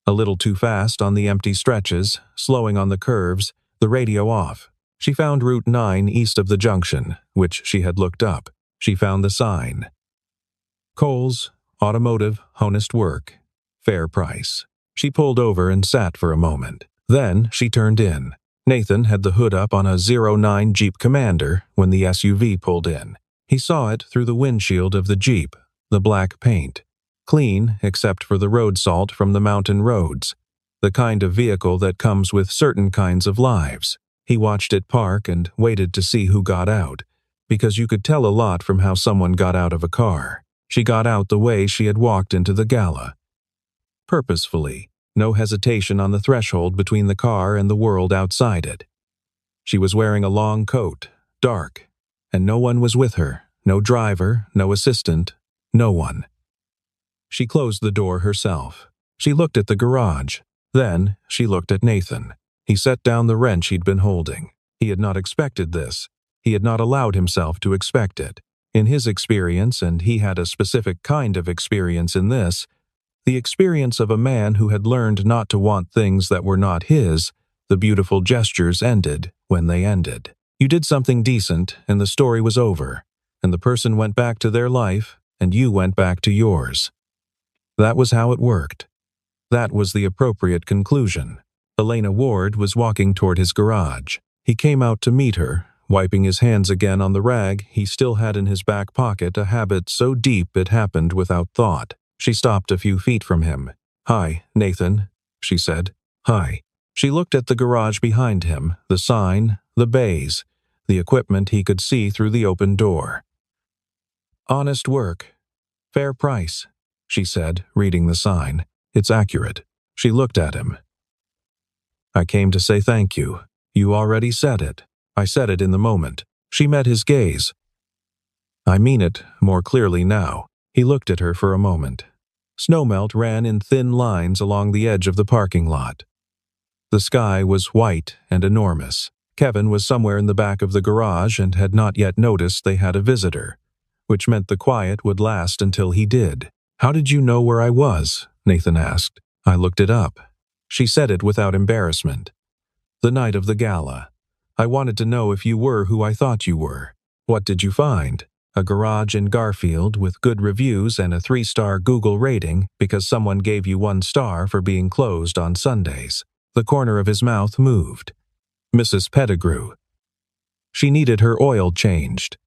A little too fast on the empty stretches, slowing on the curves, the radio off. She found Route 9 east of the junction, which she had looked up. She found the sign. Cole's Automotive Honest Work. Fair price. She pulled over and sat for a moment. Then she turned in. Nathan had the hood up on a '09 Jeep Commander when the SUV pulled in. He saw it through the windshield of the Jeep, the black paint. Clean except for the road salt from the mountain roads, the kind of vehicle that comes with certain kinds of lives. He watched it park and waited to see who got out, because you could tell a lot from how someone got out of a car. She got out the way she had walked into the gala. Purposefully, no hesitation on the threshold between the car and the world outside it. She was wearing a long coat, dark, and no one was with her, no driver, no assistant, no one. She closed the door herself. She looked at the garage. Then she looked at Nathan. He set down the wrench he'd been holding. He had not expected this. He had not allowed himself to expect it. In his experience, and he had a specific kind of experience in this, the experience of a man who had learned not to want things that were not his, the beautiful gestures ended when they ended. You did something decent, and the story was over, and the person went back to their life, and you went back to yours. That was how it worked. That was the appropriate conclusion. Elena Ward was walking toward his garage. He came out to meet her, wiping his hands again on the rag he still had in his back pocket, a habit so deep it happened without thought. She stopped a few feet from him. "Hi, Nathan," she said. "Hi." She looked at the garage behind him, the sign, the bays, the equipment he could see through the open door. "Honest work. Fair price," she said, reading the sign. "It's accurate." She looked at him. "I came to say thank you. You already said it." "I said it in the moment." She met his gaze. "I mean it more clearly now." He looked at her for a moment. Snowmelt ran in thin lines along the edge of the parking lot. The sky was white and enormous. Kevin was somewhere in the back of the garage and had not yet noticed they had a visitor, which meant the quiet would last until he did. "How did you know where I was?" Nathan asked. "I looked it up." She said it without embarrassment. "The night of the gala. I wanted to know if you were who I thought you were." "What did you find?" "A garage in Garfield with good reviews and a 3-star Google rating because someone gave you 1 star for being closed on Sundays." The corner of his mouth moved. "Mrs. Pettigrew." "She needed her oil changed."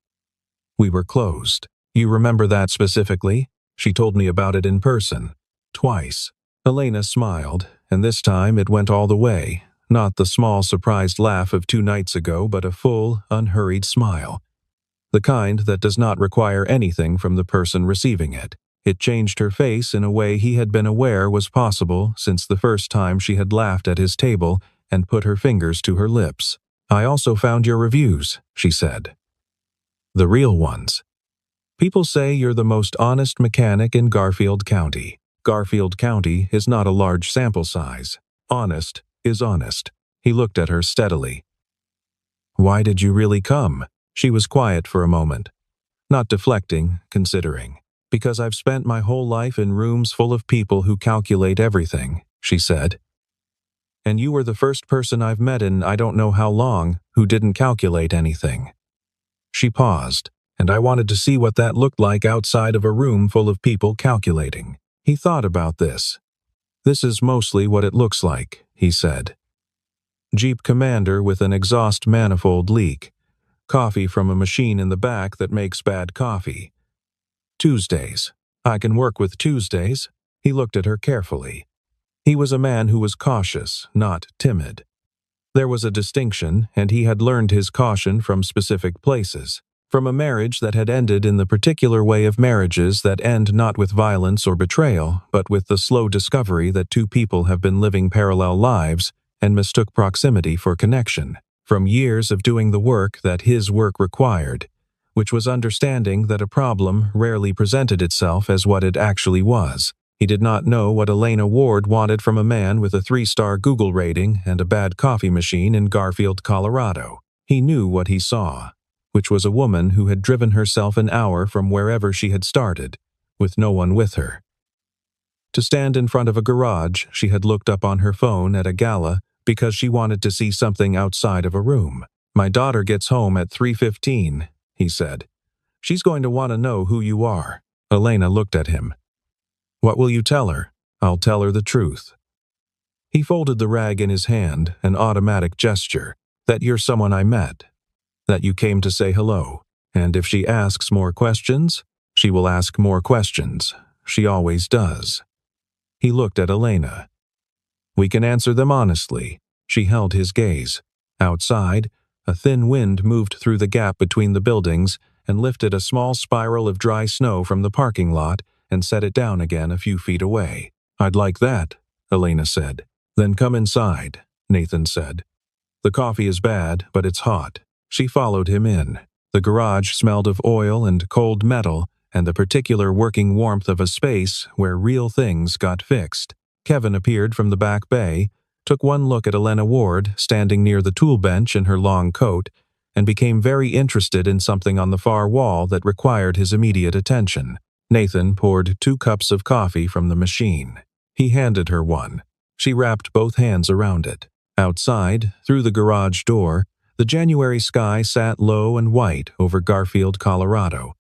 "We were closed." "You remember that specifically?" "She told me about it in person. Twice." Elena smiled, and this time it went all the way, not the small surprised laugh of 2 nights ago, but a full, unhurried smile. The kind that does not require anything from the person receiving it. It changed her face in a way he had been aware was possible since the first time she had laughed at his table and put her fingers to her lips. "I also found your reviews," she said. "The real ones. People say you're the most honest mechanic in Garfield County." Garfield County is not a large sample size. Honest is honest. He looked at her steadily. "Why did you really come?" She was quiet for a moment, not deflecting, considering. "Because I've spent my whole life in rooms full of people who calculate everything," she said. "And you were the first person I've met in I don't know how long who didn't calculate anything." She paused, and I wanted to see what that looked like outside of a room full of people calculating. He thought about this. "This is mostly what it looks like," he said. "Jeep Commander with an exhaust manifold leak. Coffee from a machine in the back that makes bad coffee. Tuesdays. I can work with Tuesdays." He looked at her carefully. He was a man who was cautious, not timid. There was a distinction, and he had learned his caution from specific places. From a marriage that had ended in the particular way of marriages that end not with violence or betrayal, but with the slow discovery that 2 people have been living parallel lives and mistook proximity for connection. From years of doing the work that his work required, which was understanding that a problem rarely presented itself as what it actually was. He did not know what Elena Ward wanted from a man with a 3-star Google rating and a bad coffee machine in Garfield, Colorado. He knew what he saw, which was a woman who had driven herself an hour from wherever she had started, with no one with her. To stand in front of a garage she had looked up on her phone at a gala because she wanted to see something outside of a room. "My daughter gets home at 3:15, he said. "She's going to want to know who you are." Elena looked at him. "What will you tell her?" "I'll tell her the truth." He folded the rag in his hand, an automatic gesture. That you're someone I met. That you came to say hello. And if she asks more questions, she will ask more questions. She always does. He looked at Elena. We can answer them honestly. She held his gaze. Outside, a thin wind moved through the gap between the buildings and lifted a small spiral of dry snow from the parking lot and set it down again a few feet away. I'd like that, Elena said. Then come inside, Nathan said. The coffee is bad, but it's hot. She followed him in. The garage smelled of oil and cold metal and the particular working warmth of a space where real things got fixed. Kevin appeared from the back bay, took one look at Elena Ward standing near the tool bench in her long coat, and became very interested in something on the far wall that required his immediate attention. Nathan poured 2 cups of coffee from the machine. He handed her one. She wrapped both hands around it. Outside, through the garage door, the January sky sat low and white over Garfield, Colorado,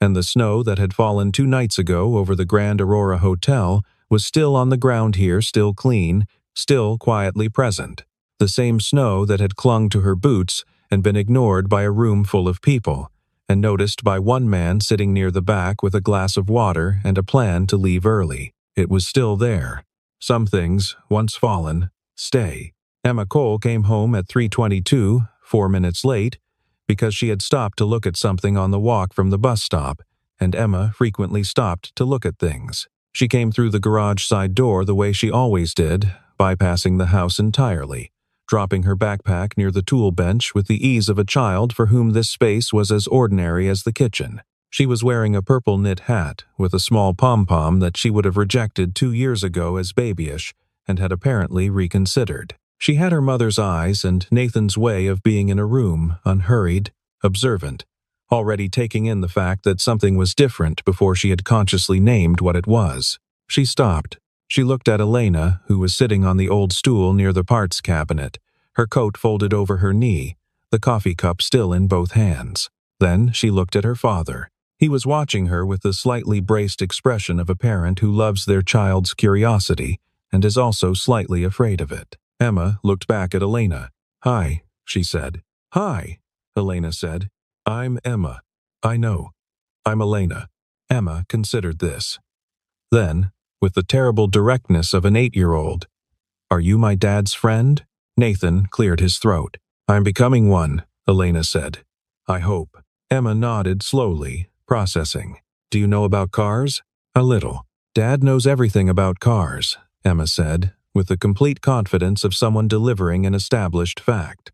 and the snow that had fallen 2 nights ago over the Grand Aurora Hotel was still on the ground here, still clean, still quietly present. The same snow that had clung to her boots and been ignored by a room full of people, and noticed by one man sitting near the back with a glass of water and a plan to leave early. It was still there. Some things, once fallen, stay. Emma Cole came home at 3:22, 4 minutes late, because she had stopped to look at something on the walk from the bus stop, and Emma frequently stopped to look at things. She came through the garage side door the way she always did, bypassing the house entirely, dropping her backpack near the tool bench with the ease of a child for whom this space was as ordinary as the kitchen. She was wearing a purple knit hat with a small pom-pom that she would have rejected 2 years ago as babyish and had apparently reconsidered. She had her mother's eyes and Nathan's way of being in a room, unhurried, observant, already taking in the fact that something was different before she had consciously named what it was. She stopped. She looked at Elena, who was sitting on the old stool near the parts cabinet, her coat folded over her knee, the coffee cup still in both hands. Then she looked at her father. He was watching her with the slightly braced expression of a parent who loves their child's curiosity and is also slightly afraid of it. Emma looked back at Elena. "Hi," she said. "Hi," Elena said. "I'm Emma." "I know. I'm Elena." Emma considered this. Then, with the terrible directness of an 8-year-old, "Are you my dad's friend?" Nathan cleared his throat. "I'm becoming one," Elena said. "I hope." Emma nodded slowly, processing. "Do you know about cars?" "A little." "Dad knows everything about cars," Emma said, with the complete confidence of someone delivering an established fact.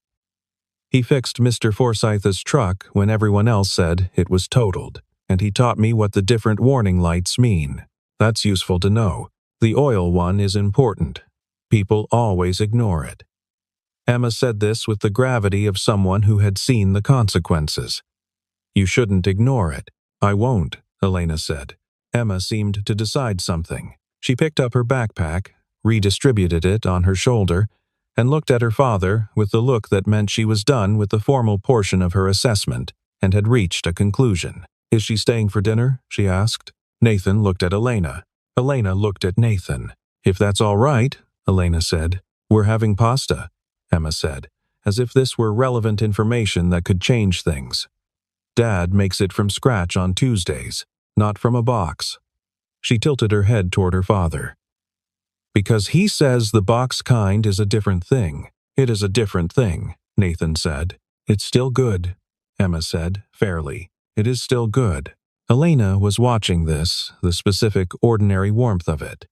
"He fixed Mr. Forsyth's truck when everyone else said it was totaled, and he taught me what the different warning lights mean. That's useful to know. The oil one is important. People always ignore it." Emma said this with the gravity of someone who had seen the consequences. "You shouldn't ignore it." "I won't," Elena said. Emma seemed to decide something. She picked up her backpack, redistributed it on her shoulder, and looked at her father with the look that meant she was done with the formal portion of her assessment and had reached a conclusion. "Is she staying for dinner?" she asked. Nathan looked at Elena. Elena looked at Nathan. "If that's all right," Elena said. "We're having pasta," Emma said, as if this were relevant information that could change things. "Dad makes it from scratch on Tuesdays, not from a box." She tilted her head toward her father. "Because he says the box kind is a different thing." "It is a different thing," Nathan said. "It's still good," Emma said, fairly. "It is still good." Elena was watching this, the specific, ordinary warmth of it,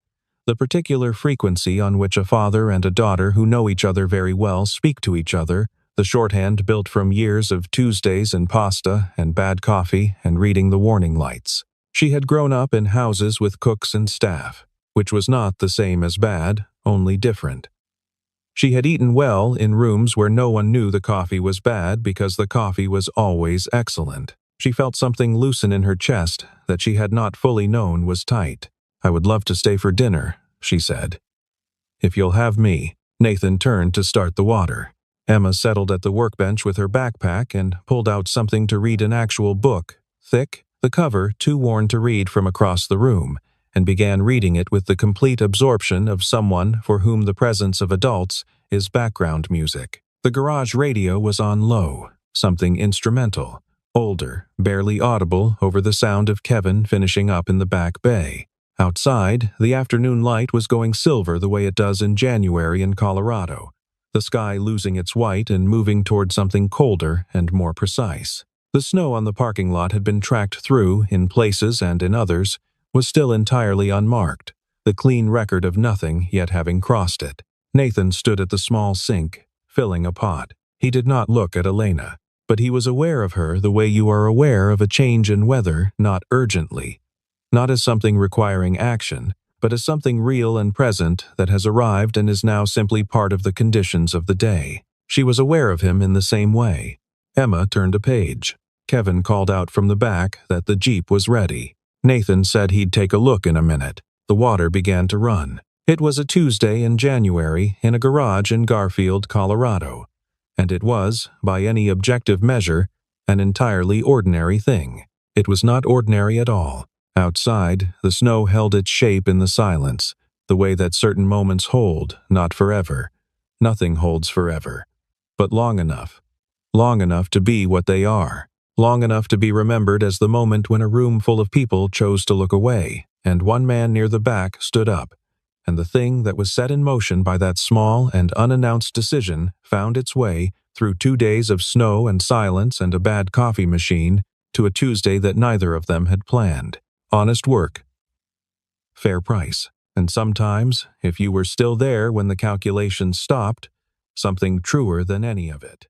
the particular frequency on which a father and a daughter who know each other very well speak to each other, the shorthand built from years of Tuesdays and pasta and bad coffee and reading the warning lights. She had grown up in houses with cooks and staff, which was not the same as bad, only different. She had eaten well in rooms where no one knew the coffee was bad because the coffee was always excellent. She felt something loosen in her chest that she had not fully known was tight. "I would love to stay for dinner," she said. "If you'll have me." Nathan turned to start the water. Emma settled at the workbench with her backpack and pulled out something to read, an actual book, thick, the cover too worn to read from across the room, and began reading it with the complete absorption of someone for whom the presence of adults is background music. The garage radio was on low, something instrumental, older, barely audible over the sound of Kevin finishing up in the back bay. Outside, the afternoon light was going silver the way it does in January in Colorado, the sky losing its white and moving toward something colder and more precise. The snow on the parking lot had been tracked through, in places and in others, was still entirely unmarked, the clean record of nothing yet having crossed it. Nathan stood at the small sink, filling a pot. He did not look at Elena, but he was aware of her the way you are aware of a change in weather, not urgently, not as something requiring action, but as something real and present that has arrived and is now simply part of the conditions of the day. She was aware of him in the same way. Emma turned a page. Kevin called out from the back that the Jeep was ready. Nathan said he'd take a look in a minute. The water began to run. It was a Tuesday in January in a garage in Garfield, Colorado, and it was, by any objective measure, an entirely ordinary thing. It was not ordinary at all. Outside, the snow held its shape in the silence, the way that certain moments hold, not forever. Nothing holds forever, but long enough to be what they are, long enough to be remembered as the moment when a room full of people chose to look away, and one man near the back stood up, and the thing that was set in motion by that small and unannounced decision found its way, through 2 days of snow and silence and a bad coffee machine, to a Tuesday that neither of them had planned. Honest work. Fair price. And sometimes, if you were still there when the calculations stopped, something truer than any of it.